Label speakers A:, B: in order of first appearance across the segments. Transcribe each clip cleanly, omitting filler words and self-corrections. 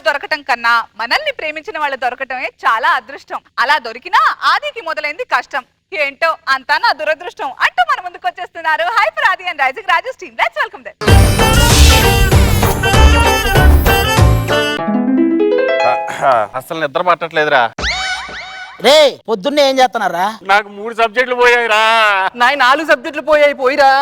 A: దొరకటం కన్నా మనల్ని ప్రేమించిన వాళ్ళు దొరకటమే చాలా అదృష్టం. అలా దొరికినా ఆదికి మొదలైంది కష్టం. ఏంటో అంతా నా దురదృష్టం అంటూ మన ముందుకు వచ్చేస్తున్నారు hyper Aadi and rising Rajesh team. Let's welcome them.
B: అసలు నిద్ర పట్టట్లేదురా.
C: రే పొద్దున్నే ఏం చేస్తున్నారా?
B: నాకు 3 సబ్జెక్టులు పోయాయిరా.
D: నాయి 4 సబ్జెక్టులు పోయిరా.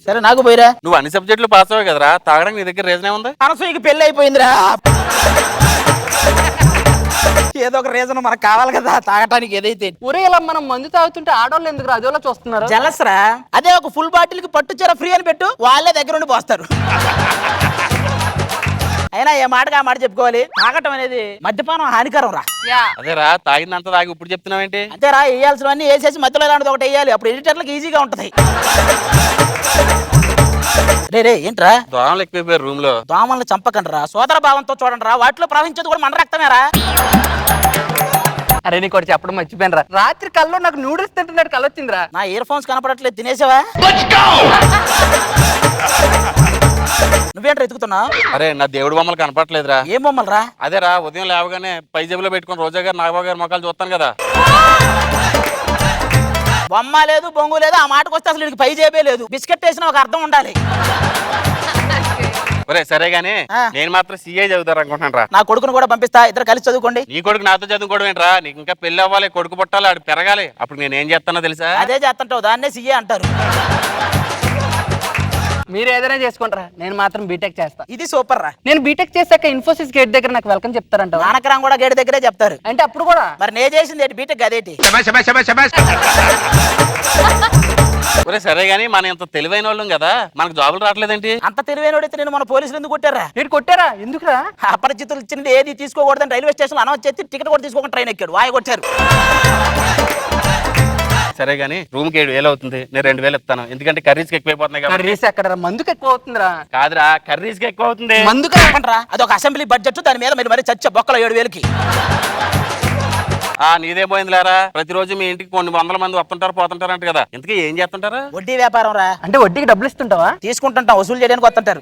C: సరే నాకు పోయిరా.
B: నువ్వు అన్ని సబ్జెక్టులు పాస్ అవ్వవు కదరా. తాగడానికి నీ దగ్గర రీజన్ ఏముంది?
C: అనసూయకి పెళ్లి అయిపోయిందిరా. ఏదో ఒక రీజన్ మనకు కావాలి కదా తాగటానికి. ఏదైతే
D: ఒరే ఇలా మనం మందు తాగుతుంటే ఆడవాళ్ళు ఎందుకు అదోలా చూస్తున్నారు?
C: జలసరా. అదే ఒక ఫుల్ బాటిల్ కి పట్టుచీర ఫ్రీ అని పెట్టు, వాళ్ళే దగ్గర ఉండి పోస్తారు. అయినా ఏ మాటగా మాట చెప్పుకోవాలి, తాగటం అనేది మద్యపానం హానికరం రా.
B: అదేరా తాగిందంత తాగి ఇప్పుడు చెప్తున్నావేంటి?
C: అంతేరా, వేయాల్సినవన్నీ వేసేసి మధ్యలో ఇలాంటిది ఒకటి వేయాలి, అప్పుడు ఎడిటర్లకు ఈజీగా ఉంటది. రే ఏంట్రా
B: దోమలు ఎక్కువైపోయారు రూమ్ లో.
C: దోమల్ని చంపకండిరా, సోదర భావంతో చూడండి రా. వాటిలో ప్రవహించేది కూడా మన రక్తమేరా.
D: అరే నీకు ఒకటి చెప్పడం మర్చిపోయినరా, రాత్రి కల్లో నాకు నూడిల్స్ తింటున్నాడు కళ్ళు వచ్చిందిరా.
C: నా ఇయర్ ఫోన్స్ కనపడట్లేదు, తినేసావా? నువ్వేంట్రా ఎత్తుకుతున్నా?
B: అరే నా దేవుడు బొమ్మలు కనపడట్లేదురా.
C: ఏం బొమ్మలు రా?
B: అదేరా ఉదయం లేవగానే పై జేబులో పెట్టుకుని రోజా గారు నాగబాబు గారి మొక్కలు చూస్తాను కదా.
C: బొమ్మ లేదు, బొంగు లేదు. ఆ మాటకు వస్తే అసలు పై జేబే లేదు. బిస్కెట్ వేసిన ఒక అర్థం ఉండాలి.
B: ఒరే సరే గానీ నేను మాత్రం సీఏ చదువుతారు అనుకుంటున్నాను రా.
C: నా కొడుకును కూడా పంపిస్తా, ఇద్దరు కలిసి చదువుకోండి.
B: నీ కొడుకు నాతో చదువుకోవడం ఏంట్రా? నీకు ఇంకా పెళ్లి అవ్వాలి, కొడుకు పుట్టాలి, ఆడు పెరగాలి. అప్పుడు నేను ఏం చేస్తానో తెలుసా?
C: అదే చేస్తుంటావు, దాన్నే సీఏ అంటారు.
D: మీరు ఏదైనా చేసుకుంటారా, నేను మాత్రం బీటెక్ చేస్తా.
C: ఇది సూపర్ రా.
D: నేను బీటెక్ చేశాక ఇన్ఫోసిస్ గేట్ దగ్గర నాకు వెల్కమ్ చెప్తారంట.
C: నానకరం కూడా గేట్ దగ్గరే చెప్తారు.
D: అంటే అప్పుడు కూడా
C: మరి నేను చేసింది ఏంటి? బీటెక్ అదేటి.
B: ఒరే సరే గానీ మనం ఇంత తెలివైన వాళ్ళం కదా, మనకు జాబులు రావట్లేదేంటి?
C: అంత తెలివైనడైతే నేను మన పోలీసులు ఎందుకు కొట్టారా?
D: మీరు కొట్టారా? ఎందుకురా?
C: అపరిచితులు ఇచ్చినది ఏది తీసుకోకూడదని రైల్వే స్టేషన్ అనౌన్స్ చేసి టికెట్ కూడా తీసుకోకుండా ట్రైన్ ఎక్కాడు, వాయి కొట్టారు.
B: సరే గానీ రూమ్ కి 7,000 అవుతుంది, నేను 2,000 ఇస్తాను. ఎందుకంటే కర్రీస్ కి ఎక్కువైపోతున్నాయి కదా.
D: కర్రీస్ ఎక్కడ? మందుకు ఎక్కువ అవుతుందిరా.
B: కాదురా, కర్రీస్ కి ఎక్కువ అవుతుంది.
C: మందుకు రాకుండా అది ఒక అసెంబ్లీ బడ్జెట్, దాని మీద మీరు మరి చచ్చ బొక్కలో 7,000కి.
B: నీదే పోయింది లేరా. ప్రతిరోజు మీ ఇంటికి కొన్ని వందల మంది వస్తుంటారు పోతుంటారు అంట కదా. ఇంతకీ ఏం చేస్తుంటారా?
C: వడ్డీ వ్యాపారం రా.
D: అంటే వడ్డీకి డబ్బులు ఇస్తుంటావా?
C: తీసుకుంటుంటాం, వసూలు చేయడానికి వస్తుంటారు.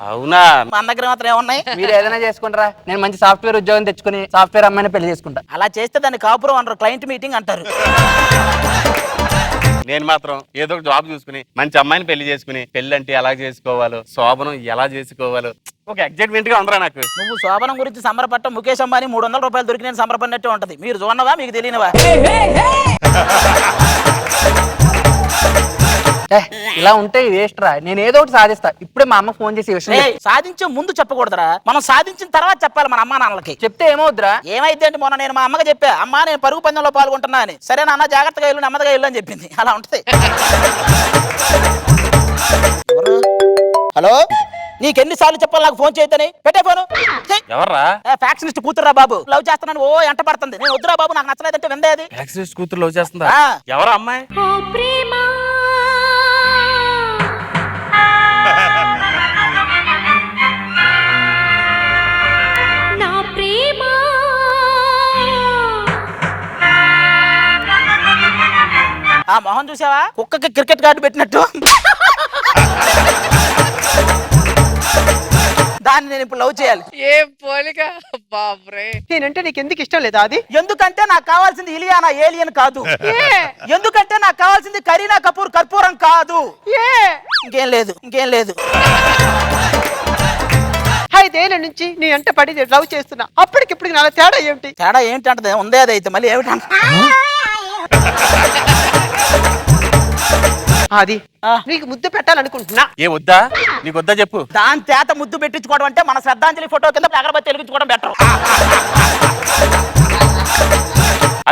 B: అవునా?
C: మన దగ్గర మాత్రం ఏమున్నాయి?
D: మీరు ఏదైనా చేసుకుంటారా, నేను మంచి సాఫ్ట్వేర్ ఉద్యోగం తెచ్చుకుని సాఫ్ట్వేర్ అమ్మాయిని పెళ్లి చేసుకుంటా.
C: అలా చేస్తే దాన్ని కాపురం అంటారు, క్లయింట్ మీటింగ్ అంటారు.
B: నేను మాత్రం ఏదో ఒక జాబ్ చూసుకుని మంచి అమ్మాయిని పెళ్లి చేసుకుని పెళ్లి అంటే ఎలా చేసుకోవాలో, శోభనం ఎలా చేసుకోవాలో ఒక ఎగ్జైట్మెంట్ గా ఉందిరా నాకు.
C: నువ్వు శోభనం గురించి సంబరపట్ట ముఖేష్ అంబానీ 300 రూపాయలు దొరికి నేను సంబరపడినట్టే ఉంటది. మీరు చూడవా? మీకు తెలియనివా?
D: ఇలా ఉంటే వేస్ట్ రా. నేను ఏదో ఒకటి సాధిస్తా. ఇప్పుడే మా అమ్మ ఫోన్ చేసి
C: సాధించే ముందు చెప్పకూడదురా, మనం సాధించిన తర్వాత చెప్పాలి మన అమ్మా నాన్నలకి.
D: చెప్తే ఏమవుద్దురా?
C: ఏమైతే అంటే మొన్న నేను మా అమ్మకి చెప్పా, అమ్మా నేను పరుగు పందెంలో పాల్గొంటున్నా అని. సరే నాన్న జాగ్రత్తగా ఇల్లు, నెమ్మదిగా ఇల్లు అని చెప్పింది. అలా ఉంటది. హలో, నీకెన్నిసార్లు చెప్పాలి నాకు ఫోన్ చేయొద్దని? పెట్టే ఫోను.
B: ఎవర్రా?
C: ఫ్యాక్షనిస్ట్ కూతురా బాబు, లవ్ చేస్తున్నాను ఓ ఎంట పడుతుంది. నేను వద్దురా బాబు, నాకు నచ్చలేదంటే విందేది.
B: ఫ్యాక్షనిస్ట్ కూతురు లవ్ చేస్తుందా? ఎవరా అమ్మాయి?
C: ఆ మొహం చూసావా? కుక్కకి క్రికెట్ కార్డు పెట్టినట్టు. దాన్ని నేను ఇప్పుడు లవ్ చేయాలి.
A: ఏం పోలిక బాబ్రే.
E: నేనంటే నీకు ఎందుకు ఇష్టం లేదా? అది
C: ఎందుకంటే నాకు కావాల్సింది ఇలియానా ఏలియన్ కాదు. ఎందుకంటే నాకు కావాల్సింది కరీనా కపూర్ కర్పూరం కాదు. ఇంకేం లేదు, ఇంకేం లేదు.
E: 5 ఏళ్ల నుంచి నీ అంట పడి లవ్ చేస్తున్నా, అప్పటికిప్పటికి నా తేడా ఏమిటి?
C: తేడా ఏంటి అంటది? ఉందే అది అయితే మళ్ళీ ఏమిటంట?
E: అది నీకు ముద్దు పెట్టాలనుకుంటున్నా.
B: ఏ వద్దా? నీకు వద్దా చెప్పు.
C: దాని చేత ముద్దు పెట్టించుకోవడం అంటే మన శ్రద్ధాంజలి ఫోటో కింద అగరబత్తి వెలిగించుకోవడం బెటర్.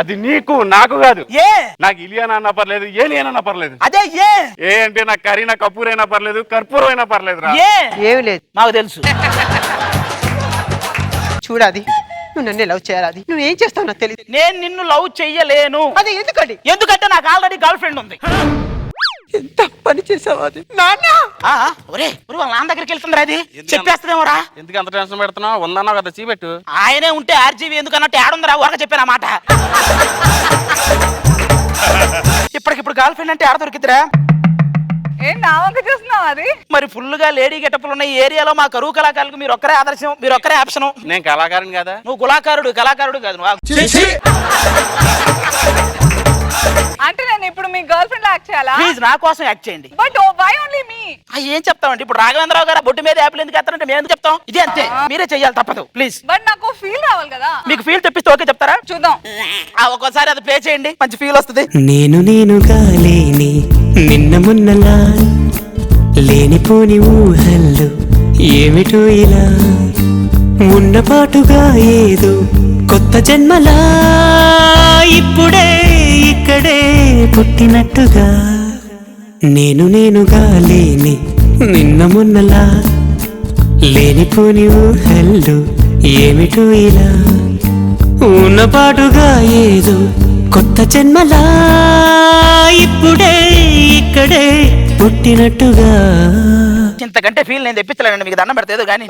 B: అది నీకు నాకు కాదు.
C: ఏ
B: నాకు ఇలియానా అన్నా పర్లేదు, ఏలియన్ అన్నా పర్లేదు.
C: అదే
B: ఏ అంటే నాకు కరీనా కపూర్ అయినా పర్లేదు, కర్పూరం అయినా పర్లేదు.
E: ఏమి లేదు,
C: మాకు తెలుసు.
E: చూడాది, నువ్వు నన్నే లవ్ చేయాలి. నువ్వు ఏం చేస్తావు నాకు తెలియదు.
C: నేను నిన్ను లవ్ చెయ్యలేను.
E: అది ఎందుకండి?
C: ఎందుకంటే నాకు ఆల్రెడీ గర్ల్ ఫ్రెండ్ ఉంది.
E: ఎంత పని చేసావు అది నాన్న.
C: ఒరే వాళ్ళ నాన్న దగ్గరికి వెళ్తుందిరా, అది చెప్పేస్తామోరా.
B: ఎందుకు అంత టెన్షన్ పెడుతున్నావు? ఉందన్నావు కదా, చీపెట్టు.
C: ఆయనే ఉంటే ఆర్జీవి ఎందుకన్నట్టు ఏడుందిరా, ఊరక చెప్పాను మాట. ఇప్పటికిప్పుడు గర్ల్ ఫ్రెండ్ అంటే ఆడ దొరికిద్దిరా.
A: ఏం నా వంక చూస్తున్నావు అది?
C: మరి ఫుల్ గా లేడీ గెటప్లు ఉన్న ఈ ఏరియాలో మా కరువు కళాకారులకు మీరు ఒక్కరే ఆదర్శం, మీరు ఒక్కరే ఆప్షన్.
B: నేను కళాకారుని కదా.
C: నువ్వు కళాకారుడు కాదు నువ్వు.
A: అంటే నేను ఇప్పుడు మీ గర్ల్ ఫ్రెండ్ యాక్ట్ చేయాలా?
C: ప్లీజ్ నా కోసం యాక్ట్ చేయండి.
A: బట్ వై ఓన్లీ మీ?
C: ఏం చెప్తామండి ఇప్పుడు రాఘవేంద్రరావు గారు బొట్టు మీద యాపిల్ ఎందుకు ఎత్తారంటే మేము ఎందుకు చెప్తాం? ఇదే అంతే, మీరే చెయ్యాలి తప్పదు. ప్లీజ్
A: బట్ నాకు ఫీల్ రావాలి కదా.
C: మీకు ఫీల్ తెప్పిస్తే ఓకే చెప్తారా?
A: చూద్దాం.
C: ఒక్కోసారి అది ప్లే చేయండి, మంచి ఫీల్ వస్తుంది.
F: నేనుగా లేని నిన్న మొన్నలా లేనిపోని ఊహల్లో ఏమిటో ఇలా ఉన్నపాటుగా ఏదో కొత్త జన్మలా ఇప్పుడే ఇక్కడే పుట్టినట్టుగా నేనుగా లేని నిన్న మొన్నలా లేనిపోని ఊహల్లో ఏమిటో ఇలా ఉన్నపాటుగా ఏదో కొత్త జన్మలా ఇప్పుడే ఇక్కడే పుట్టినట్టుగా.
C: ఇంతకంటే ఫీల్ నేను తెప్పించలేనండి, మీకు దండం పెడతా ఏదో కానీ.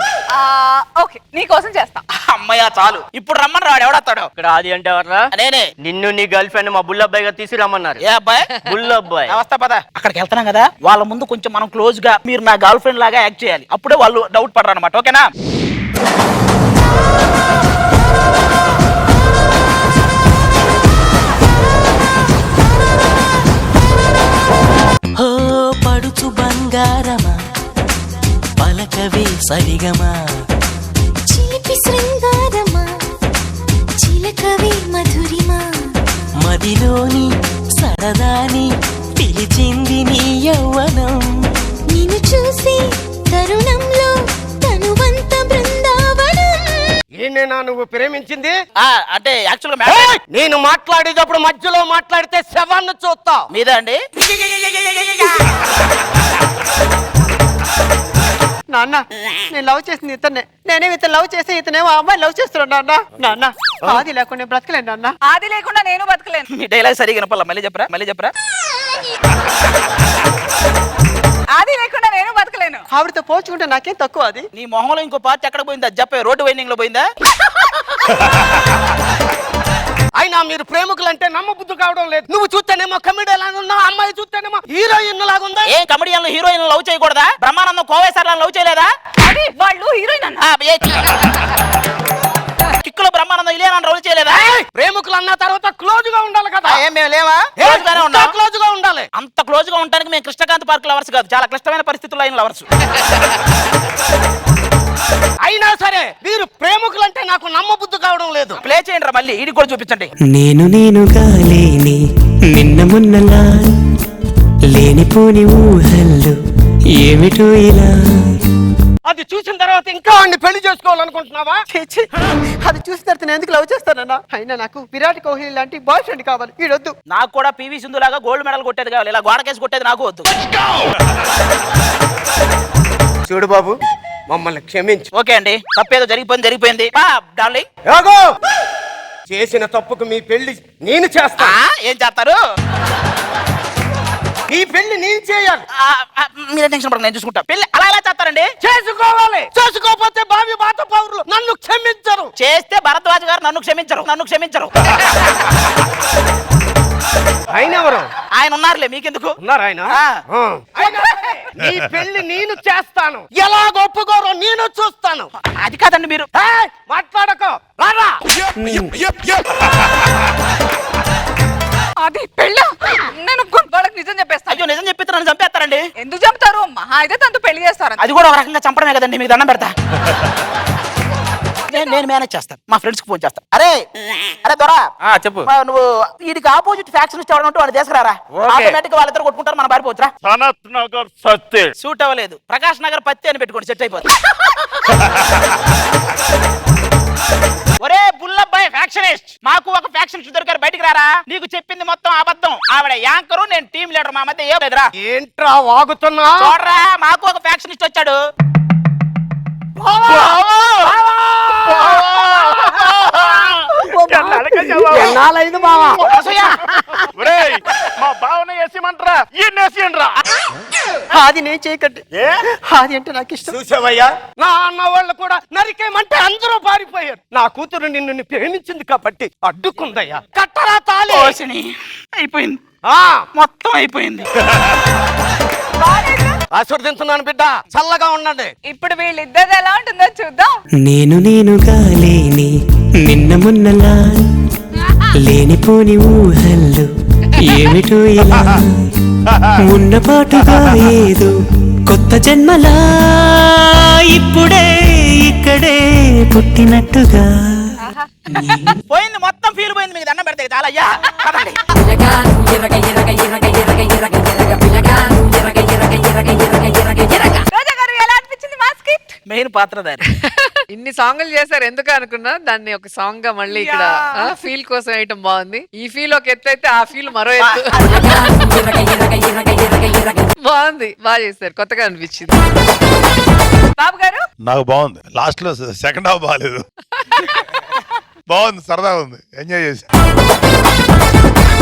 A: ఓకే, నీ కోసం చేస్తా.
C: అమ్మయ్య చాలు, ఇప్పుడు రమ్మని రాడు. ఎవడొస్తాడు
G: ఇక్కడ ఆది అంటే ఎవర్రా?
C: నేనే.
G: నిన్ను నీ గర్ల్ ఫ్రెండ్ మా బుల్లబ్బాయిగా తీసి రమ్మన్నారు.
C: ఏ అబ్బాయి?
G: బుల్లబ్బాయి.
C: అవస్థ పద. అక్కడికి వెళ్తున్నాం కదా, వాళ్ళ ముందు కొంచెం మనం క్లోజ్ గా మీరు నా గర్ల్ ఫ్రెండ్ లాగా యాక్ట్ చేయాలి. అప్పుడే వాళ్ళు డౌట్ పడరు అనమాట. ఓకేనా?
F: హో పడుచు బంగారమా పలకవే సరిగమా
H: చిలిపి శృంగారమా చిలకవే మధురిమా
F: మదిలోని సరదాని పిలిచింది నీ యౌవనం
H: నిన్ను చూసి తరుణంలో తనువంత బృందావనం.
G: ఈయనేనా నువ్వు ప్రేమించింది?
C: అంటే యాక్చువల్ గా
G: నేను మాట్లాడేటప్పుడు మధ్యలో మాట్లాడితే శవాన్ని చూస్తా.
C: మీదా అండి?
E: నాన్న నేను లవ్ చేసింది ఇతన్నే, నేనే ఇతను లవ్ చేసి ఇతనేమో అమ్మాయి లవ్ చేస్తున్నాడు. నాన్న ఆది లేకుండా బ్రతకలేను నాన్న.
A: ఆది లేకుండా నేను బతకలేను.
C: మీ డైలాగ్ సరిగా వినపల్లా, మళ్ళీ చెప్పరా.
A: ఆది లేకుండా నేను బతకలేను.
E: ఆవిడతో పోల్చుకుంటే నాకేం తక్కువ అది.
C: నీ మొహంలో ఇంకో పార్ట్ ఎక్కడ పోయిందా? చెప్పే రోడ్డు వైండింగ్ లో పోయిందా?
G: అయినా మీరు ప్రేమికులంటే నమ్మబుద్ధి కావడం లేదు. నువ్వు చూస్తేనేమో కమెడియన్ లాగా ఉన్నావు, అమ్మాయి చూస్తేనేమో హీరోయిన్ లాగా ఉందా?
C: ఏ కమెడియన్లు హీరోయిన్ లవ్ చేయకూడదా? బ్రహ్మానందం కోవేశ్వర్ లవ్ చేయలేదా?
A: అది వాళ్ళు హీరోయిన్ అన్న.
C: కిక్కులో బ్రహ్మానందం ఇలియానా లవ్ చేయలేదా?
G: ప్రేమికులు అన్న తర్వాత క్లోజ్ గా ఉండాలి కదా.
C: ఏం మేము లేవా? క్లోజ్ గానే ఉన్నాం.
G: క్లోజ్ గా ఉండాలి.
C: అంత క్లోజ్ గా ఉండడానికి మేము కృష్ణకాంత్ పార్క్ లవర్స్ కాదు, చాలా క్లిష్టమైన పరిస్థితుల్లో అయిన లవర్స్.
G: అయినా సరే మీరు ప్రేమికులంటే నాకు నమ్మబుద్ధి కావడం లేదు.
C: ప్లే చేయండి రా మళ్ళీ, ఇది కూడా చూపించండి.
F: నేనుగా లేని నిన్న మొన్నలా లేనిపోని ఊహల్లో ఏమిటో ఇలా
G: అది చూసిన తర్వాత ఇంకా వాడిని పెళ్లి చేసుకోవాలనుకుంటున్నావా?
E: ఛీ, అది చూసిన తర్వాత నేను ఎందుకు లవ్ చేస్తానన్నా? అయినా నాకు విరాట్ కోహ్లీ లాంటి బాయ్ ఫ్రెండ్ కావాలి, వీడొద్దు.
C: నాకు కూడా పివి సింధు లాగా గోల్డ్ మెడల్ కొట్టేది కావాలి, ఇలా గోడకేసి కొట్టేది నాకు వద్దు.
G: చూడు బాబు, మమ్మల్ని క్షమించు.
C: ఓకే అండి, తప్పేదో జరిగిపోయింది. డార్లింగ్
G: ఏగో! చేసిన తప్పుకు మీ పెళ్లి నేను చేస్తా.
C: ఏం చేస్తారు?
G: ఈ పెళ్లి నేను చేయాలి.
C: మీరే టెన్షన్ పడక, నేను చూసుకుంటా. పెళ్లి అలా ఎలా చేస్తారండి?
G: చేసుకోవాలి. చేసుకోకపోతే భావి బాత పౌరులు నన్ను క్షమించరు.
C: చేస్తే భరద్వాజ్ గారు నన్ను క్షమించరు.
G: ఆయన ఎవరు?
C: ఆయన ఉన్నారులే, మీకెందుకు?
G: ఉన్నారు ఆయన. నీ పెళ్లి నేను చేస్తాను. ఎలా ఒప్పుకోరో నేను చూస్తాను.
C: అది కాదండి మీరు.
G: మాట్లాడకో, రారా.
A: అది పెళ్ళ. నేను వాళ్ళకి నిజం చెప్పేస్తాను.
C: అయ్యో, నిజం చెప్పితే నన్ను చంపేస్తారండి.
A: ఎందుకు చంపుతారు? మహా అయితే తనతో పెళ్లి చేస్తారు.
C: అది కూడా ఒక రకంగా చంపడమే కదండి, మీకు దండం పెడతా. నేను మేనేజ్ చేస్తాను, మా ఫ్రెండ్స్ కి ఫోన్ చేస్తాను. అరే దొరా,
B: చెప్పు.
C: నువ్వు వీడికి ఆపోజిట్ ఫ్యాక్షన్ ఎవరు ఉంటే వాళ్ళు తీసుకురారా. ఆటోమేటిక్ వాళ్ళిద్దరు కొట్టుకుంటారు, మనం పారిపోవచ్చురా.
B: సనత్ నగర్ సత్తే
C: సూట్ అవ్వలేదు, ప్రకాష్ నగర్ పత్తి అని పెట్టుకోండి, సెట్ అయిపోతుంది. ఒరే బుల్లబ్బాయ్ ఫ్యాక్షనిస్ట్, మాకు ఒక ఫ్యాక్షనిస్ట్ దొరికారు, బయటికి రారా. నీకు చెప్పింది మొత్తం అబద్ధం. ఆవిడ యాంకరు, నేను టీమ్ లీడర్, మా మధ్య ఏం లేదురా.
G: ఏంట్రా వాగుతున్నా?
C: చూడరా, మాకు ఒక ఫ్యాక్షనిస్ట్ వచ్చాడు.
E: ఎన్నాళ్ళైంది బావా?
B: మా బావని వేసిమంటారా?
E: అది నేను చేయకండి, అది అంటే నాకు ఇష్టం.
G: చూసావయ్యా, నా అన్న వాళ్ళు కూడా నరికేయమంటే అందరూ పారిపోయారు. నా కూతురు నిన్ను ప్రేమించింది కాబట్టి అడ్డుకుందయ్యా. కట్టరా తాళి.
C: అయిపోయింది,
G: ఆ
C: మొత్తం అయిపోయింది.
G: ఆశీర్వదించున్నాను బిడ్డ, చల్లగా ఉండండి.
A: ఇప్పుడు వీళ్ళిద్దరు ఎలా ఉంటుందో చూద్దాం.
F: నేనుగా లేని నిన్న మొన్నలా లేనిపోని ఊహల్లో ఏమిటో ఇలా ఉన్న పాటుగా ఏదో కొత్త జన్మలా ఇప్పుడే ఇక్కడే పుట్టినట్టుగా.
C: పోయింది, మొత్తం ఫీల్ పోయింది. మీకు దండం పెడితే చాలా అయ్యా. పదండి.
A: రోజా గారు ఎలా అనిపించింది మా స్కిట్?
C: మెయిన్ పాత్రధారి.
I: ఇన్ని సాంగ్లు చేశారు ఎందుకు అనుకున్నా, దాన్ని ఒక సాంగ్ గా మళ్ళీ ఇక్కడ ఫీల్ కోసం వేయటం బాగుంది. ఈ ఫీల్ ఒక ఎత్తు అయితే ఆ ఫీల్ మరో ఎత్తు. బాగుంది, బాగా చేశారు, కొత్తగా అనిపించింది.
A: బాబు గారు
J: నాకు బాగుంది. లాస్ట్ లో సెకండ్ హాఫ్ బాగాలేదు. బాగుంది, సరదాగా ఉంది, ఎంజాయ్ చేసి.